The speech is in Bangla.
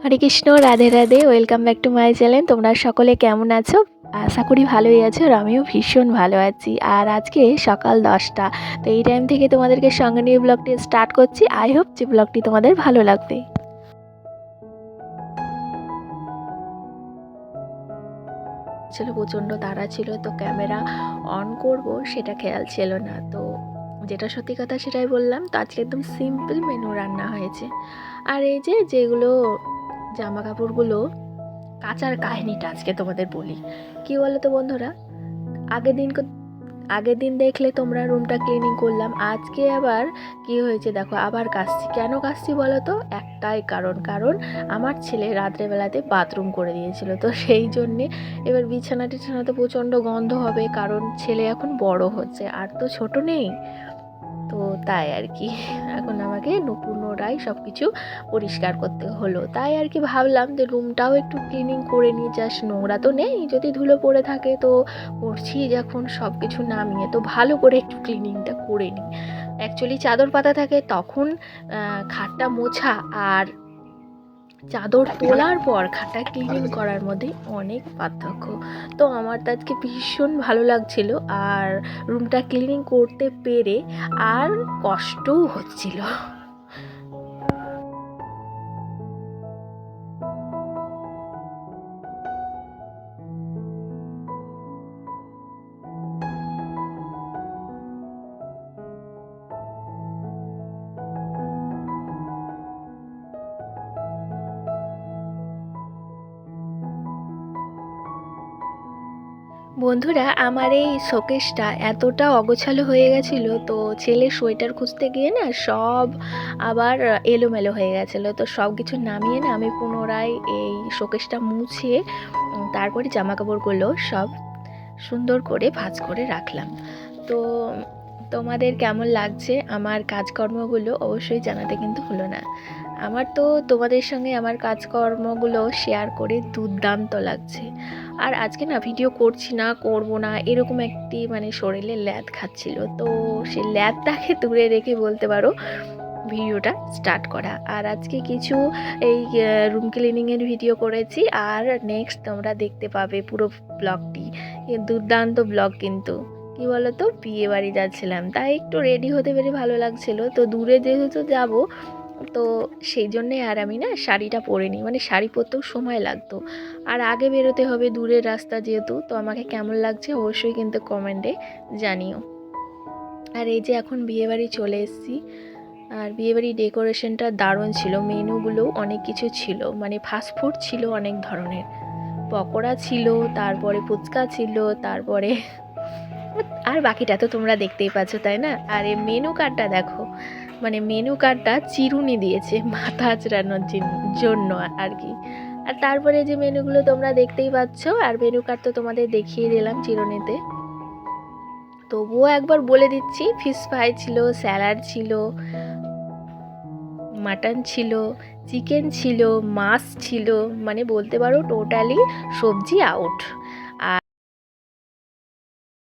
Hare Krishna, Radhe Radhe. Welcome back to my channel. তোমরা সকলে কেমন আছো? আশা করি ভালোই আছো, আর আমিও ভীষণ ভালো আছি। আর আজকে সকাল 10টা, তো এই টাইম থেকে তোমাদেরকে সঙ্গে নিয়ে ব্লগটি স্টার্ট করছি। আই হোপ যে ব্লগটি তোমাদের ভালো লাগবে। ছিল প্রচণ্ড তাড়া ছিল, তো ক্যামেরা অন করব সেটা খেয়াল ছিল না। তো যেটা সত্যি কথা সেটাই বললাম। তো আজকে একদম সিম্পল মেনু রান্না হয়েছে। আর এই যে যেগুলো জামা কাপড়গুলো কাচার কাহিনীটা আজকে তোমাদের বলি। কি বলো তো বন্ধুরা, আগের দিন আগের দিন দেখলে তোমরা রুমটা ক্লিনিং করলাম, আজকে আবার কি হয়েছে দেখো, আবার কাচছি। কেন কাচছি বলো তো? একটাই কারণ আমার ছেলে রাত্রেবেলাতে বাথরুম করে দিয়েছিল, তো সেই জন্যে এবার বিছানা টিছানাতে প্রচণ্ড গন্ধ হবে, কারণ ছেলে এখন বড় হচ্ছে, আর তো ছোট নেই। তো তাই আর কি এখন আমাকে পুনরায় সব কিছু পরিষ্কার করতে হলো। তাই আর কি ভাবলাম যে রুমটাও একটু ক্লিনিং করে নিই, জাস্ট নোংরা তো নেই, যদি ধুলো পড়ে থাকে তো করছি যখন সব কিছু নামিয়ে, তো ভালো করে একটু ক্লিনিংটা করে নিই। অ্যাকচুয়ালি চাদর পাতা থাকে তখন খাটটা মোছা আর চাদর তোলার পর খাটটা ক্লিন করার মধ্যে অনেক পার্থক্য। তো আমার তো আজকে ভীষণ ভালো লাগছিল, আর রুমটা ক্লিনিং করতে পেরে আর কষ্টও হচ্ছিল। বন্ধুরা, আমার এই শোকেসটা এতটা অগোছালো হয়ে গেছিলো, তো ছেলের সোয়েটার খুঁজতে গিয়ে না সব আবার এলোমেলো হয়ে গেছিলো। তো সব কিছু নামিয়ে না আমি পুনরায় এই শোকেসটা মুছিয়ে তারপরে জামা কাপড়গুলো সব সুন্দর করে ভাঁজ করে রাখলাম। তো তোমাদের কেমন লাগছে আমার কাজকর্মগুলো অবশ্যই জানাতে কিন্তু হলো না। আমার তো তোমাদের সঙ্গে আমার কাজকর্মগুলো শেয়ার করে দুর্দান্ত লাগছে। আর আজকে না ভিডিও করছি না, করব না, এরকম একটি মানে শরীরে ল্যাদ খাচ্ছিল, তো সেই ল্যাদটাকে দূরে রেখে বলতে পারো ভিডিওটা স্টার্ট করা। আর আজকে কিছু এই রুম ক্লিনিংয়ের ভিডিও করেছি, আর নেক্সট তোমরা দেখতে পাবে পুরো ব্লগটি। দুর্দান্ত ব্লগ কিন্তু। কি বলো তো, বিয়ে বাড়ি যাচ্ছিলাম, তাই একটু রেডি হতে পেরে ভালো লাগছিল। তো দূরে যেহেতু যাব, তো সেই জন্যে আর আমি না শাড়িটা পরে নিই, মানে শাড়ি পরতেও সময় লাগতো, আর আগে বেরোতে হবে দূরের রাস্তা যেহেতু। তো আমাকে কেমন লাগছে অবশ্যই কিন্তু কমেন্টে জানিও। আর এই যে এখন বিয়েবাড়ি চলে এসেছি, আর বিয়েবাড়ির ডেকোরেশনটা দারুণ ছিল, মেনুগুলোও অনেক কিছু ছিল, মানে ফাস্টফুড ছিল অনেক ধরনের, পকোড়া ছিল, তারপরে ফুচকা ছিল, তারপরে আর বাকিটা তো তোমরা দেখতেই পাচ্ছ, তাই না? আর এই মেনু কার্ডটা দেখো, মানে মেনু কার্ডটা চিরুনি দিয়েছে মাথা আঁচড়ানোর জন্য আর কি। আর তারপরে যে মেনুগুলো তোমরা দেখতেই পাচ্ছ, আর মেনু কার্ড তো তোমাদের দেখিয়ে দিলাম চিরুনিতে। তবুও একবার বলে দিচ্ছি, ফিশ ফ্রাই ছিল, স্যালাড ছিল, মাটন ছিল, চিকেন ছিল, মাছ ছিল, মানে বলতে পারো টোটালি সবজি আউট।